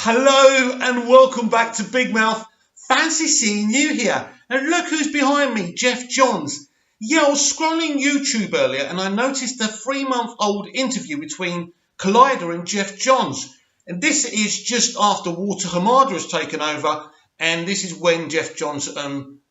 Hello and welcome back to Big Mouth. Fancy seeing you here. And look who's behind me, Geoff Johns. Yeah, I was scrolling YouTube earlier and I noticed a 3-month-old interview between Collider and Geoff Johns. And this is just after Walter Hamada has taken over, and this is when Geoff Johns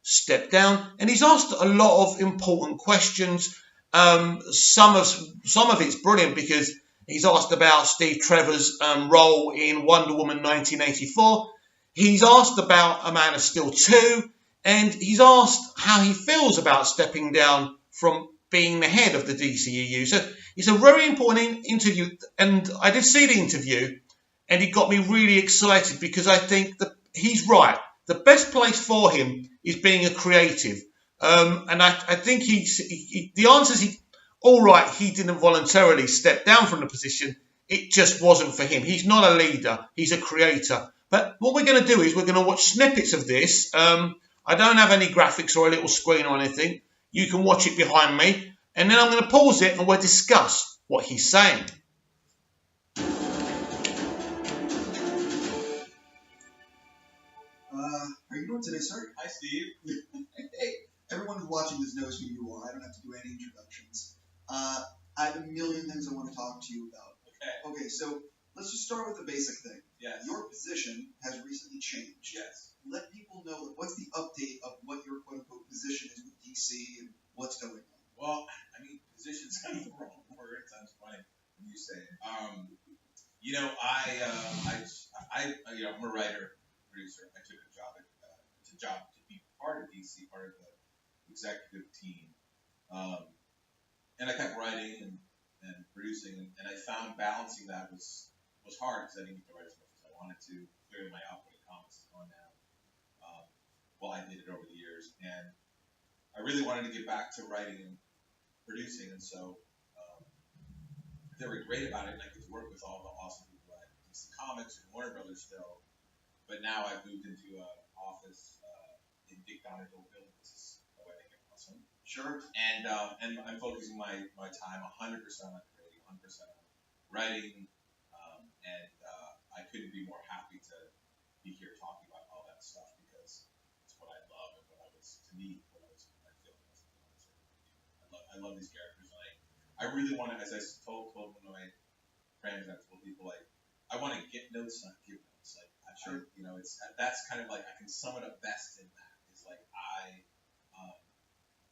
stepped down. And he's asked a lot of important questions. Some of it's brilliant because he's asked about Steve Trevor's role in Wonder Woman 1984. He's asked about A Man of Steel 2. And he's asked how he feels about stepping down from being the head of the DCEU. So it's a very important interview. And I did see the interview and it got me really excited because I think that he's right. The best place for him is being a creative. And I think the answer is all right, he didn't voluntarily step down from the position. It just wasn't for him. He's not a leader. He's a creator. But what we're going to do is we're going to watch snippets of this. I don't have any graphics or a little screen or anything. You can watch it behind me. And then I'm going to pause it and we'll discuss what he's saying. Are you doing today, sir? Hi, Steve. Hey, everyone who's watching this knows who you are. I don't have to do any introductions. I have a million things I want to talk to you about. Okay, so let's just start with the basic thing. Yes. Your position has recently changed. Yes. Let people know, what's the update of what your quote-unquote position is with DC and what's going on? Well, I mean, position's kind of the wrong word. It sounds funny when you say it. I'm a writer, producer. I took a job to be part of DC, part of the executive team. And I kept writing and producing, and I found balancing that was hard because I didn't get to write as much as I wanted to. Clearly, my output of comics has gone down. I did it over the years, and I really wanted to get back to writing and producing, and so they were great about it, and I get to work with all the awesome people at DC Comics and Warner Brothers still. But now I've moved into an office in Dick Donner's old building. This is I think awesome. Sure. And I'm focusing my time 100% on creating, 100% on writing, and I couldn't be more happy to be here talking about all that stuff because it's what I love and what I feel. I love these characters, and I really want to, as I told one of my friends, I told people, like, I want to get notes, not give notes. Like, I'm sure, that's kind of like, I can sum it up best in that. It's like,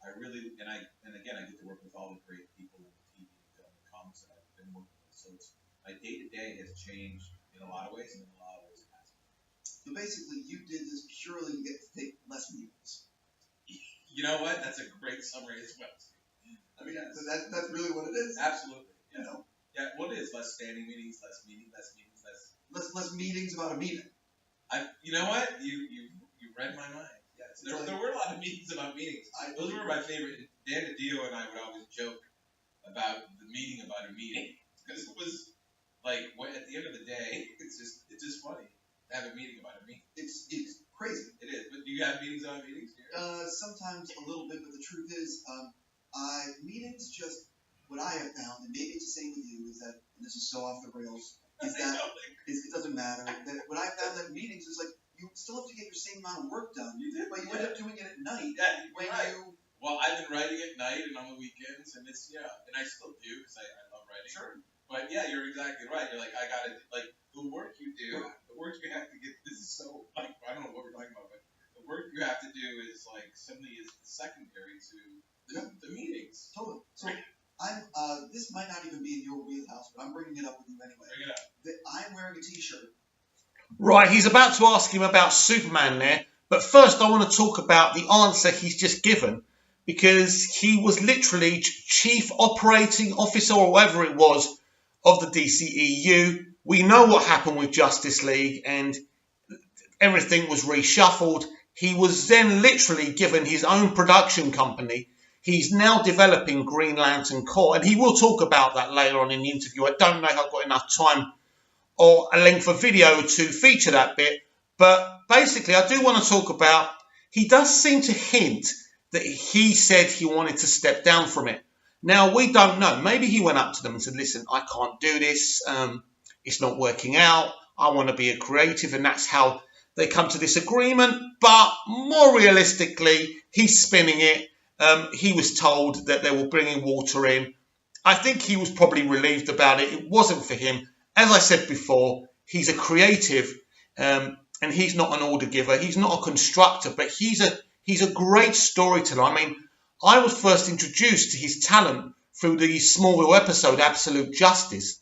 I really, and again, I get to work with all the great people in TV and film and comics that I've been working with. So my day-to-day has changed in a lot of ways, and in a lot of ways it hasn't. So basically, you did this purely to get to take less meetings. You know what? That's a great summary as well. I mean, yes. That's really what it is. Absolutely. Yeah. You know? Yeah, what it is, less standing meetings, less meetings about a meeting. You know what? You read my mind. Yes. There were a lot of meetings about meetings. Those were my favorite. Dan DiDio and I would always joke about the meeting about a meeting because it was like at the end of the day, it's just funny to have a meeting about a meeting. It's crazy. It is. But do you have meetings about meetings? Sometimes a little bit, but the truth is, meetings just what I have found, and maybe it's the same with you, is that, and this is so off the rails, is that it doesn't matter. That what I found that meetings is like you still have to get your same amount of work done. You did, but you end up doing it at night. Yeah, Well, I've been writing at night and on the weekends, and and I still do because I love writing. Sure. But yeah, you're exactly right. You're like, I gotta the work you do, the work you have to get. This is so like I don't know what we're talking about, but the work you have to do is like something is secondary to the meetings. Totally. So this might not even be in your wheelhouse, but I'm bringing it up with you anyway. Bring it up. I'm wearing a T-shirt. Right, he's about to ask him about Superman there. But first I want to talk about the answer he's just given, because he was literally Chief Operating Officer or whatever it was of the DCEU. We know what happened with Justice League and everything was reshuffled. He was then literally given his own production company. He's now developing Green Lantern Corps, and he will talk about that later on in the interview. I don't know if I've got enough time or a length of video to feature that bit, but basically I do want to talk about, he does seem to hint that he said he wanted to step down from it. Now, we don't know. Maybe he went up to them and said, listen, I can't do this. It's not working out. I want to be a creative, and that's how they come to this agreement. But more realistically, he's spinning it. He was told that they were bringing Walter in. I think he was probably relieved about it. It wasn't for him. As I said before, he's a creative, and he's not an order giver. He's not a constructor, but he's a great storyteller. I mean, I was first introduced to his talent through the Smallville episode Absolute Justice.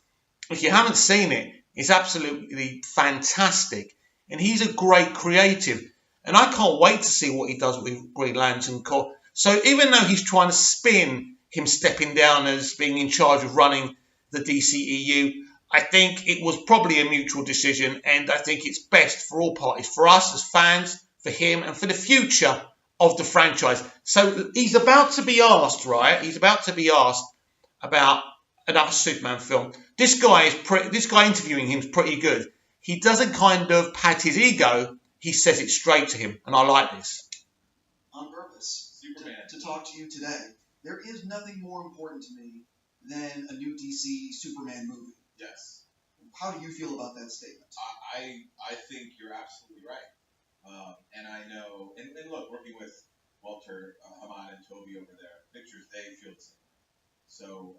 If you haven't seen it, it's absolutely fantastic. And he's a great creative. And I can't wait to see what he does with Green Lantern Corps. So even though he's trying to spin him stepping down as being in charge of running the DCEU, I think it was probably a mutual decision. And I think it's best for all parties, for us as fans, for him, and for the future of the franchise. So he's about to be asked, right? He's about to be asked about another Superman film. This guy interviewing him is pretty good. He doesn't kind of pat his ego. He says it straight to him, and I like this. On purpose, to talk to you today. There is nothing more important to me than a new DC Superman movie. Yes. How do you feel about that statement? I think you're absolutely right. And I know, and look, working with Walter, Hamad, and Toby over there, pictures, they feel the same. So,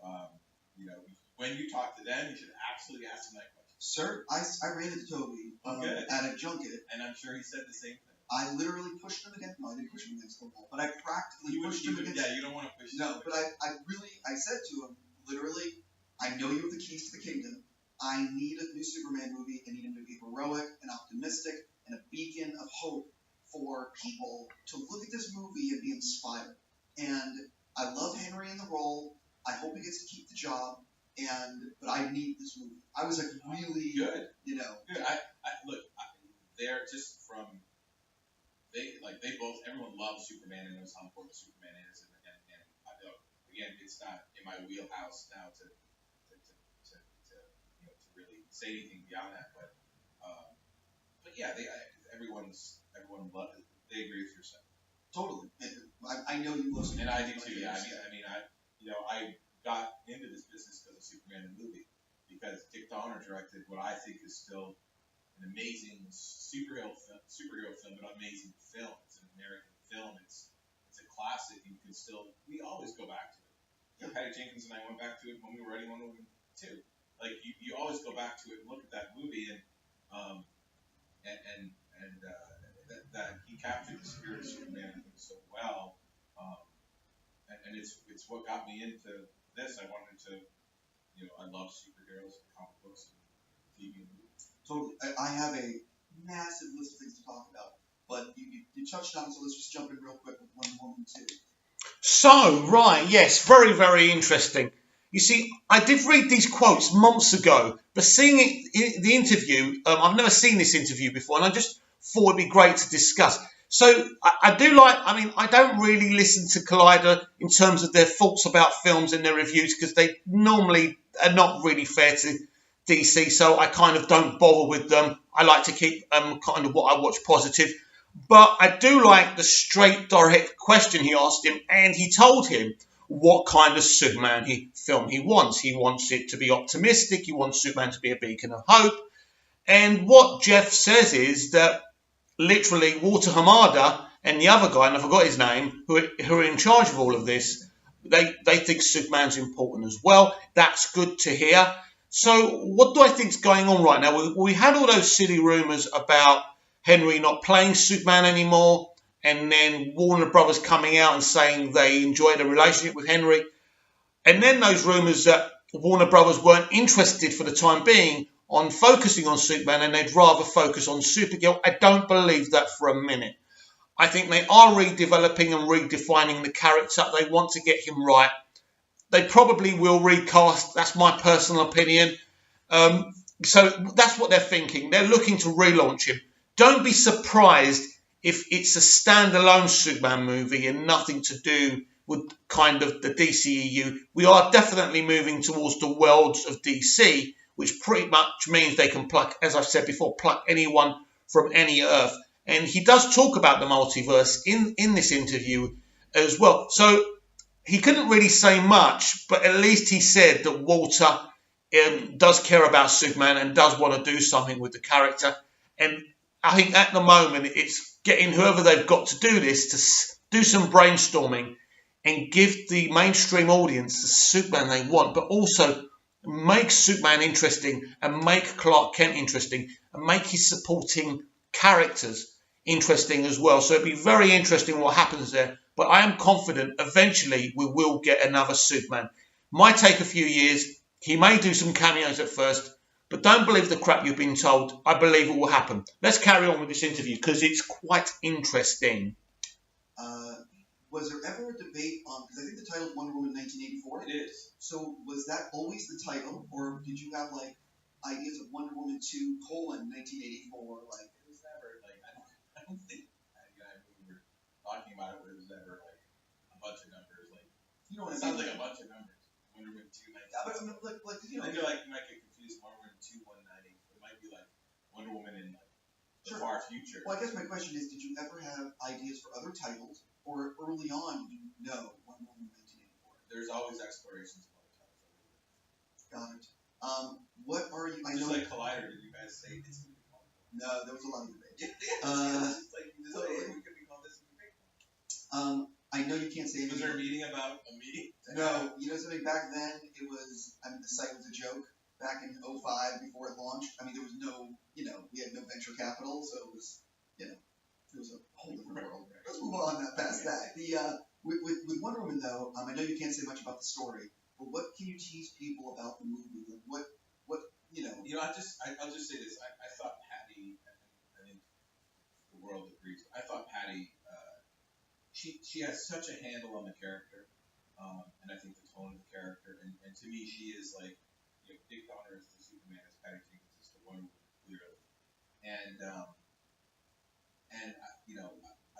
when you talk to them, you should absolutely ask them that question. Sir, I ran into Toby at a junket. And I'm sure he said the same thing. I literally pushed him against, no, I didn't push him against the wall, but I practically pushed him against. Yeah, you don't want to push him. No, but I said to him, literally, I know you have the keys to the kingdom. I need a new Superman movie. I need him to be heroic and optimistic and a beacon of hope for people to look at this movie and be inspired. And I love Henry in the role. I hope he gets to keep the job. But I need this movie. I was like really good. Good. They're just from everyone loves Superman and knows how important Superman is, and I know, again, it's not in my wheelhouse now to really say anything beyond that, but yeah, everyone loves it. They agree with your side. Totally. I know you love Superman. And I do too. Yeah. I got into this business because of Superman the movie, because Dick Donner directed what I think is still an amazing superhero film, but amazing film. It's an American film. It's a classic. We always go back to it. Patty Jenkins and I went back to it when we were writing Wonder Woman 2. Like you always go back to it and look at that movie, and that he captured the spirit of Superman so well, and it's what got me into this. I wanted to, I love superheroes, comic books, and TV and movies. Totally. I have a massive list of things to talk about, but you touched on it, so let's just jump in real quick with Wonder Woman 2. So, right, yes, very, very interesting. You see, I did read these quotes months ago, but seeing it in the interview, I've never seen this interview before, and I just thought it'd be great to discuss. So I don't really listen to Collider in terms of their thoughts about films and their reviews, because they normally are not really fair to DC, so I kind of don't bother with them. I like to keep kind of what I watch positive. But I do like the straight, direct question he asked him, and he told him what kind of Superman film he wants. He wants it to be optimistic. He wants Superman to be a beacon of hope. And what Geoff says is that literally Walter Hamada and the other guy, and I forgot his name, who are in charge of all of this, they think Superman's important as well. That's good to hear. So what do I think is going on right now? We had all those silly rumours about Henry not playing Superman anymore, and then Warner Brothers coming out and saying they enjoyed a relationship with Henry. And then those rumours that Warner Brothers weren't interested for the time being on focusing on Superman and they'd rather focus on Supergirl. I don't believe that for a minute. I think they are redeveloping and redefining the character. They want to get him right. They probably will recast. That's my personal opinion. So that's what they're thinking. They're looking to relaunch him. Don't be surprised if it's a standalone Superman movie and nothing to do with kind of the DCEU. We are definitely moving towards the worlds of DC, which pretty much means they can pluck, as I've said before, pluck anyone from any Earth. And he does talk about the multiverse in this interview as well. So he couldn't really say much, but at least he said that Walter does care about Superman and does want to do something with the character. And I think at the moment it's getting whoever they've got to do this to do some brainstorming and give the mainstream audience the Superman they want, but also make Superman interesting and make Clark Kent interesting and make his supporting characters interesting as well. So it'd be very interesting what happens there. But I am confident eventually we will get another Superman. Might take a few years. He may do some cameos at first, but don't believe the crap you've been told. I believe it will happen. Let's carry on with this interview because it's quite interesting. Was there ever a debate on, because I think the title is Wonder Woman 1984? It is. So was that always the title, or did you have like ideas of Wonder Woman 2 colon 1984? Like It was never like I don't think we were talking about it, but it was never like a bunch of numbers. Like what it I sounds mean? like a bunch of numbers. Wonder Woman 2 Yeah, but I mean, like I think you might get confused. Wonder Woman 2 190. It might be like Wonder Woman in like the Sure. far future. Well, I guess my question is, did you ever have ideas for other titles, or early on did you know Wonder Woman 1984? There's always explorations of other titles. Got it. What are you? I Just know. like Collider, did you guys say it's going to be called? No, there was a lot of debate. It's just like this totally. we could be called this. I know you can't say Was there a anything. meeting about a meeting? No, you know something. Back then, it was. I mean, the site was a joke. Back in '05, before it launched, I mean, there was no. We had no venture capital, so it was. It was a whole different world. Let's move on past that. With Wonder Woman though, I know you can't say much about the story, but what can you tease people about the movie? Like what I'll just say this. I thought Patty. I think the world agrees. I thought Patty. She has such a handle on the character, and I think the tone of the character, and to me, she is like Dick Donner is the Superman, as Patty Jenkins is the Wonder Woman, clearly, and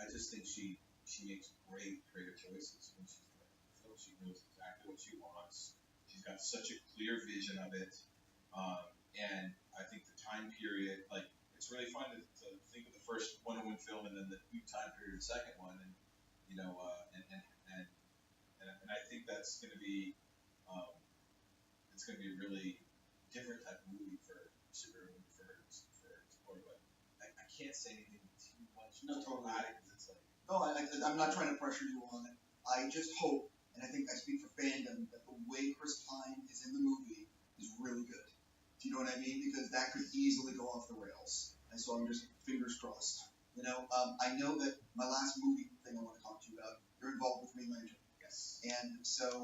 I just think she makes great creative choices when she's directing the film. She knows exactly what she wants. She's got such a clear vision of it, and I think the time period, like it's really fun to think of the first Wonder Woman film and then the new time period of the second one, and and I think that's going to be it's going to be a really different type of movie for Superman for support. But I can't say anything too much about it because it's like. No, I'm not trying to pressure you on it. I just hope, and I think I speak for fandom, that the way Chris Pine is in the movie is really good. Do you know what I mean? Because that could easily go off the rails. And so I'm just fingers crossed. I know that my last movie thing I want to talk to you about, you're involved with Green Lantern. Yes. And so.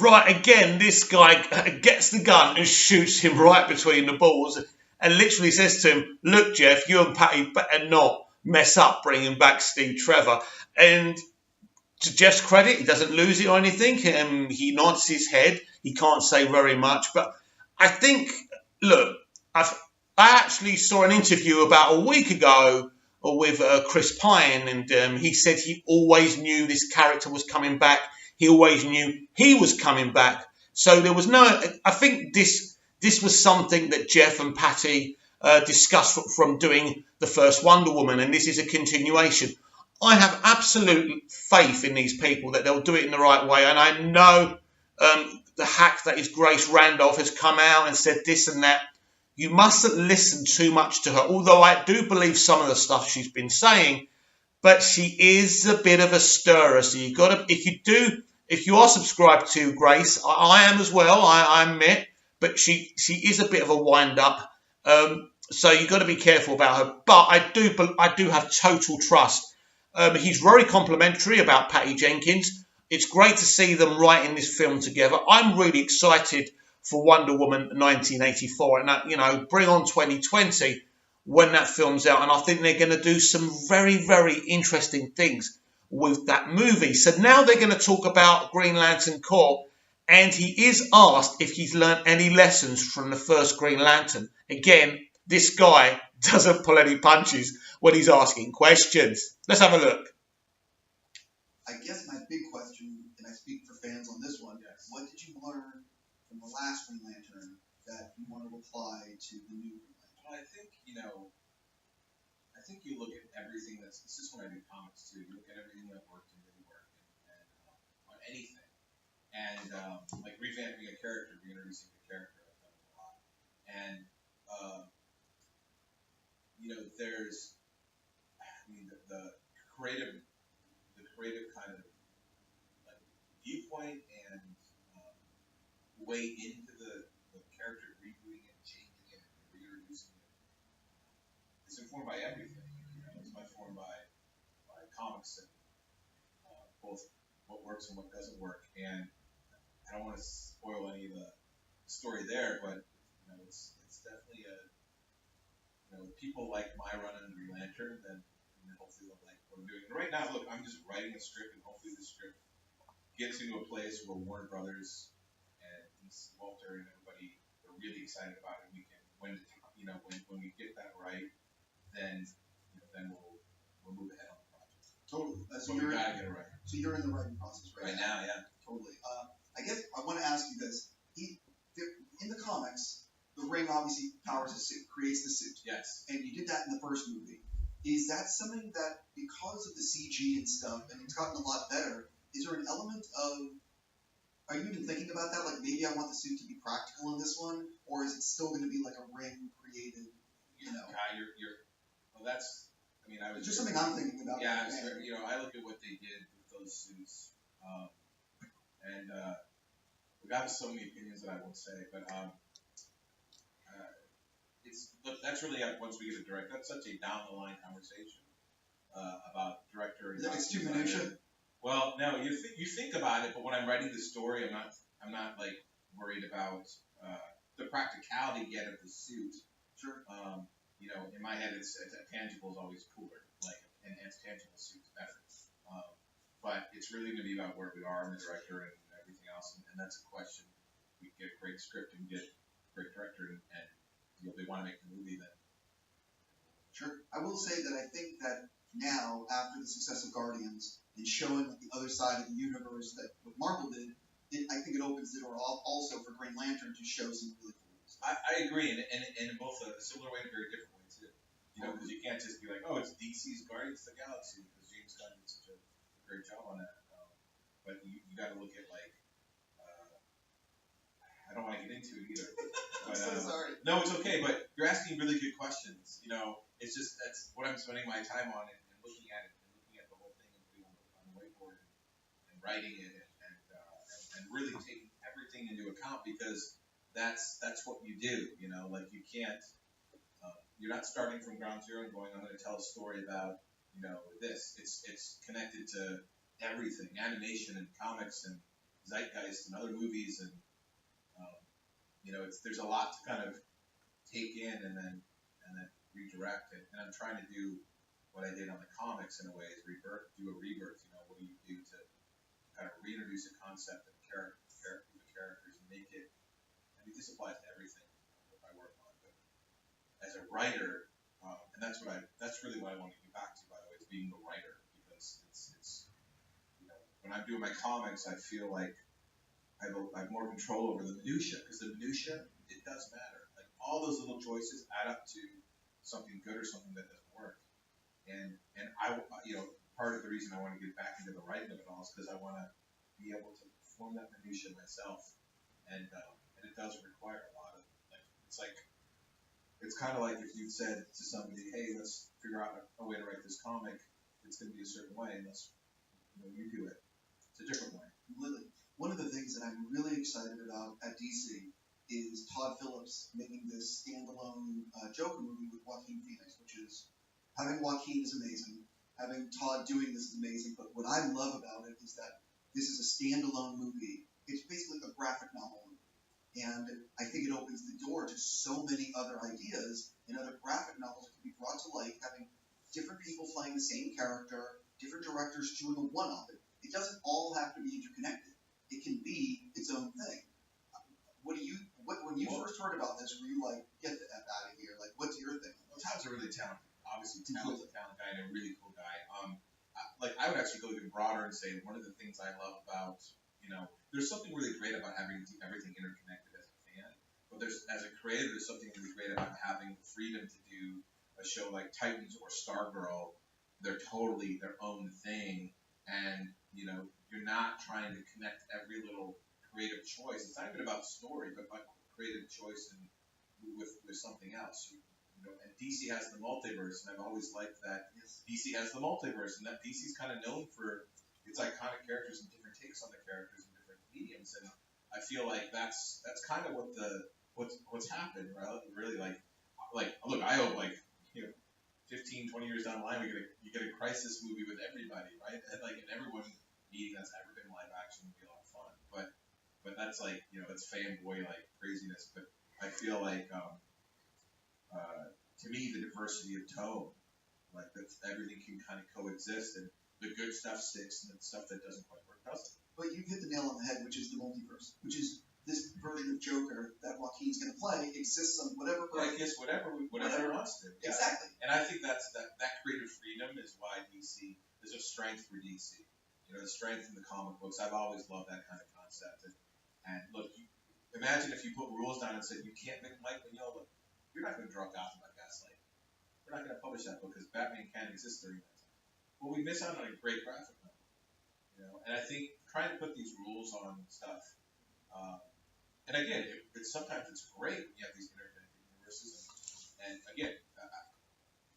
Right, again, this guy gets the gun and shoots him right between the balls and literally says to him, look, Geoff, you and Patty better not mess up bringing back Steve Trevor. And to Geoff's credit, he doesn't lose it or anything. He nods his head. He can't say very much. But I think, look, I actually saw an interview about a week ago with Chris Pine, and he said he always knew this character was coming back. He always knew he was coming back. So there was no. I think this was something that Geoff and Patty discussed from doing the first Wonder Woman, and this is a continuation. I have absolute faith in these people that they'll do it in the right way, and I know the hack that is Grace Randolph has come out and said this and that. You mustn't listen too much to her, although I do believe some of the stuff she's been saying, but she is a bit of a stirrer. So you got to, if you are subscribed to Grace, I am as well, I admit, but she is a bit of a wind up. So you've got to be careful about her. But I do have total trust. He's very complimentary about Patty Jenkins. It's great to see them writing this film together. I'm really excited for Wonder Woman 1984, and that, bring on 2020 when that film's out, and I think they're going to do some very, very interesting things with that movie. So now they're going to talk about Green Lantern Corps, and he is asked if he's learned any lessons from the first Green Lantern. Again, this guy doesn't pull any punches when he's asking questions. Let's have a look. I guess my big question, and I speak for fans on this one, Yes. What did you learn from the last Green Lantern that you want to apply to the new Green Lantern? Well, I think you look at everything this is when I do comics too. You look at everything that worked and didn't work, and on anything. and like revamping a character, reintroducing a character, I've done a lot. And there's, I mean, the creative kind of like viewpoint and way into the character, rebooting it, changing it, and reintroducing it. It's informed by everything. It's much informed by comics and both what works and what doesn't work. And I don't want to spoil any of the story there, but it's definitely people like my run on Green Lantern, then hopefully they'll like what I'm doing. And right now, look, I'm just writing a script, and hopefully the script gets into a place where Warner Brothers and Walter and everybody are really excited about it. We can when we get that right, then we'll move ahead on the project. Totally. So we gotta get it right. So you're in the writing process right now, yeah. Totally. I guess I want to ask you this. In the comics, the ring obviously powers the suit, creates the suit. Yes. And you did that in the first movie. Is that something that, because of the CG and stuff, and it's gotten a lot better, is there an element of, are you even thinking about that? Like, maybe I want the suit to be practical in this one, or is it still going to be like a ring created, Well, that's, I mean, I was just something I'm thinking about. Yeah, I look at what they did with those suits, and we got so many opinions that I won't say, but that's really once we get a director. That's such a down the line conversation about director. And it's too minutia. Well, no, you think about it, but when I'm writing the story, I'm not like worried about the practicality yet of the suit. Sure. In my head, it's tangible is always cooler. Like enhanced tangible suit's better. But it's really going to be about where we are and the director and everything else, and that's a question. We get a great script and get a great director, and if they want to make the movie, then sure. I will say that I think that now, after the success of Guardians and showing the other side of the universe that what Marvel did, I think it opens the door also for Green Lantern to show some really cool stuff. I agree, and in both a similar way and a very different way too. Because you can't just be like, oh, it's DC's Guardians of the Galaxy, because James Gunn did such a great job on that. But you got to look at like. I don't want to get into it either. I'm so sorry. No, it's okay. But you're asking really good questions. It's just that's what I'm spending my time on and looking at it and looking at the whole thing and putting it on the whiteboard and writing it and really taking everything into account because that's what you do. Like you can't. You're not starting from ground zero and going, I'm going to tell a story about this. It's connected to everything, animation and comics and zeitgeist and other movies and. There's a lot to kind of take in and then redirect it. And I'm trying to do what I did on the comics in a way is do a rebirth. What do you do to kind of reintroduce a concept and the characters and make it. I mean, this applies to everything that I work on. But as a writer, and that's really what I want to get back to, by the way, is being the writer because it's when I'm doing my comics, I feel like. I have more control over the minutia because the minutia it does matter. Like all those little choices add up to something good or something that doesn't work. And I part of the reason I want to get back into the writing of it all is because I want to be able to form that minutia myself. And it does require a lot of it's kind of like if you said to somebody, hey, let's figure out a way to write this comic. It's going to be a certain way, and let's you do it. It's a different way. Completely. One of the things that I'm really excited about at DC is Todd Phillips making this standalone Joker movie with Joaquin Phoenix, which is having Joaquin is amazing, having Todd doing this is amazing. But what I love about it is that this is a standalone movie. It's basically a graphic novel movie, and I think it opens the door to so many other ideas and other graphic novels that can be brought to light, having different people playing the same character, different directors doing a one of it. It doesn't all have to be interconnected. It can be its own thing. When you first heard about this, were you like, get the F out of here? Like, what's your thing? Well, Todd's a really talented guy and a really cool guy. I would actually go even broader and say one of the things I love about, there's something really great about having everything interconnected as a fan. But as a creator, there's something really great about having the freedom to do a show like Titans or Stargirl. They're totally their own thing. And, you're not trying to connect every little creative choice. It's not even about story, but about creative choice and with something else. And DC has the multiverse, and I've always liked that. Yes. DC has the multiverse, and that DC's kind of known for its iconic characters and different takes on the characters in different mediums. And I feel like that's kind of what's happened, right? Really, like look, I hope 15, 20 years down the line, you get a Crisis movie with everybody, right? And everyone meeting that's ever been live action would be a lot of fun. But that's it's fanboy craziness. But I feel like to me the diversity of tone, that everything can kind of coexist, and the good stuff sticks, and the stuff that doesn't quite work doesn't. But you've hit the nail on the head, which is the multiverse, which is this version of Joker that Joaquin's going to play exists on whatever. Yeah, I guess whatever he wants to. Yeah. Exactly. And I think that creative freedom is why DC is a strength for DC. The strength in the comic books. I've always loved that kind of concept. And look, imagine if you put rules down and said you can't make Mike Mignola. You're not going to draw Gotham by Gaslight. We're not going to publish that book because Batman can't exist during that time. Well, we miss out on a great graphic novel. And I think trying to put these rules on stuff. And again, sometimes it's great when you have these interconnected universes. And again,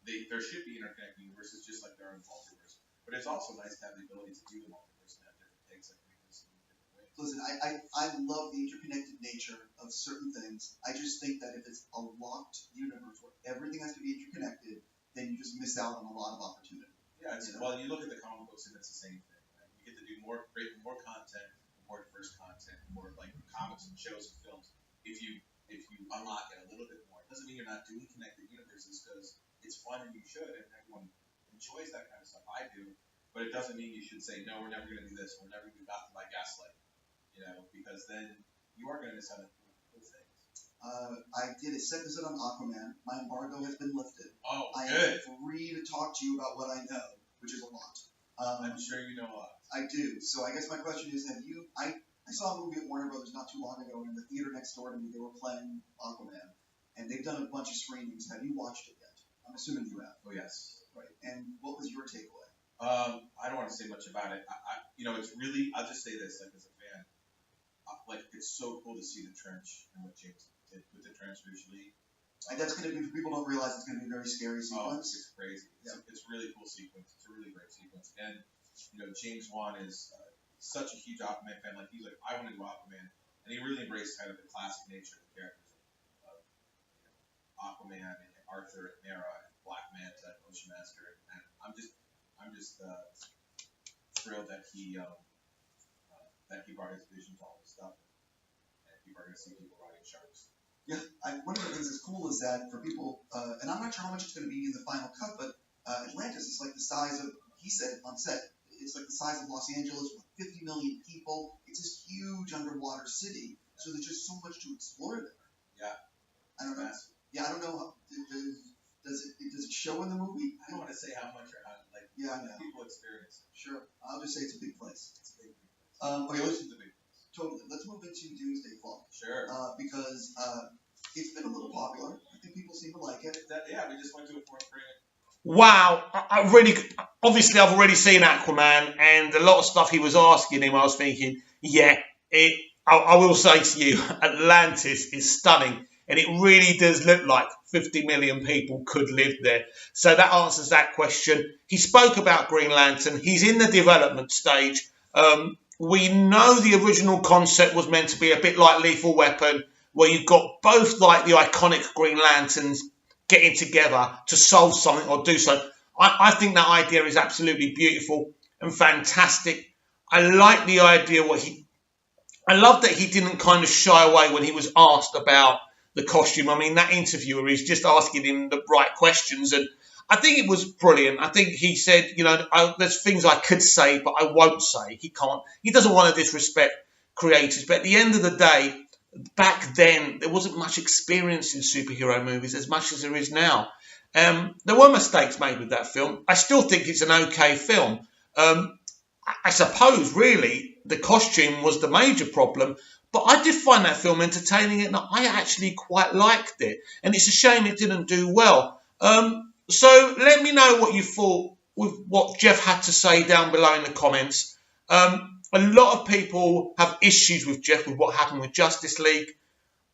there should be interconnected universes just like there are in the multiverse. But it's also nice to have the ability to do the multiverse and have different takes that make this in different ways. Listen, I love the interconnected nature of certain things. I just think that if it's a locked universe where everything has to be interconnected, then you just miss out on a lot of opportunity. Yeah, well, you look at the comic books and it's the same thing. Right? You get to do create more content, more diverse content, more comics and shows and films. If you unlock it a little bit more, it doesn't mean you're not doing connected universes, because it's fun and you should, and everyone enjoys that kind of stuff. I do, but it doesn't mean you should say no. We're never going to do this. We're never going to do Gotham by Gaslight. Because then you are going to miss out on cool things. I did a second episode on Aquaman. My embargo has been lifted. Oh, I good. am free to talk to you about what I know, which is a lot. I'm sure you know a lot. I do. So I guess my question is, I saw a movie at Warner Brothers not too long ago, and in the theater next door to me, they were playing Aquaman, and they've done a bunch of screenings. Have you watched it yet? I'm assuming you have. Oh, yes. Right. And what was your takeaway? I don't want to say much about it. It's really, I'll just say this, as a fan, it's so cool to see the trench and what James did with the trench visually. And that's going to be, people don't realize it's going to be a very scary sequence. It's crazy. It's a really cool sequence. It's a really great sequence. And, James Wan is such a huge Aquaman fan. He's like, I want to do Aquaman. And he really embraced kind of the classic nature of the characters of Aquaman and Arthur and Mera and Black Manta and Ocean Master. And I'm just thrilled that he brought his vision to all this stuff. And people are going to see people riding sharks. Yeah, one of the things that's cool is that for people, and I'm not sure how much it's going to be in the final cut, but Atlantis is like the size of, he said on set, it's like the size of Los Angeles with 50 million people. It's this huge underwater city, so there's just so much to explore there. Yeah. I don't know. Yeah, I don't know. Does it show in the movie? I don't want to say how much or how, yeah, I know. People experience it. Sure. I'll just say it's a big place. It's a big place. Okay, Ocean's a big place. Totally. Let's move into Doomsday Clock. Sure. Because it's been a little popular. I think people seem to like it. We just went to a fourth premiere. Wow, I really, obviously I've already seen Aquaman, and a lot of stuff he was asking him, I was thinking, I will say to you, Atlantis is stunning, and it really does look like 50 million people could live there. So that answers that question. He spoke about Green Lantern. He's in the development stage. We know the original concept was meant to be a bit like Lethal Weapon, where you've got both the iconic Green Lanterns getting together to solve something or do so. I think that idea is absolutely beautiful and fantastic. I like the idea I love that he didn't kind of shy away when he was asked about the costume. I mean, that interviewer is just asking him the right questions, and I think it was brilliant. I think he said, there's things I could say, but I won't say. He doesn't want to disrespect creators, but at the end of the day, back then, there wasn't much experience in superhero movies as much as there is now. There were mistakes made with that film. I still think it's an okay film. I suppose, really, the costume was the major problem, but I did find that film entertaining, and I actually quite liked it. And it's a shame it didn't do well. So let me know what you thought with what Geoff had to say down below in the comments. A lot of people have issues with Geoff with what happened with Justice League.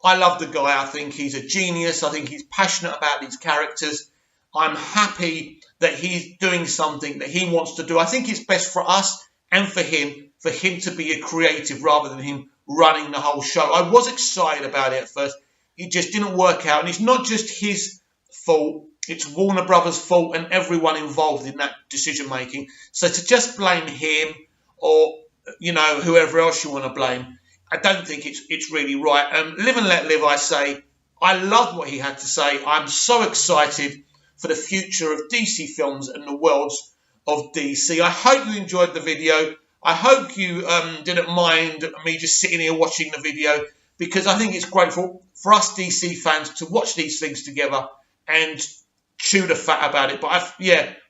I love the guy. I think he's a genius. I think he's passionate about these characters. I'm happy that he's doing something that he wants to do. I think it's best for us and for him to be a creative rather than him running the whole show. I was excited about it at first. It just didn't work out. And it's not just his fault. It's Warner Brothers' fault and everyone involved in that decision making. So to just blame him or, you know, whoever else you want to blame, I don't think it's really right. Live and let live, I say. I loved what he had to say. I'm so excited for the future of DC films and the worlds of DC. I hope you enjoyed the video. I hope you didn't mind me just sitting here watching the video, because I think it's great for us DC fans to watch these things together and chew the fat about it. But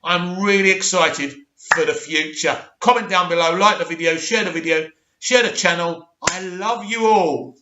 I'm really excited for the future. Comment down below, like the video, share the channel. I love you all.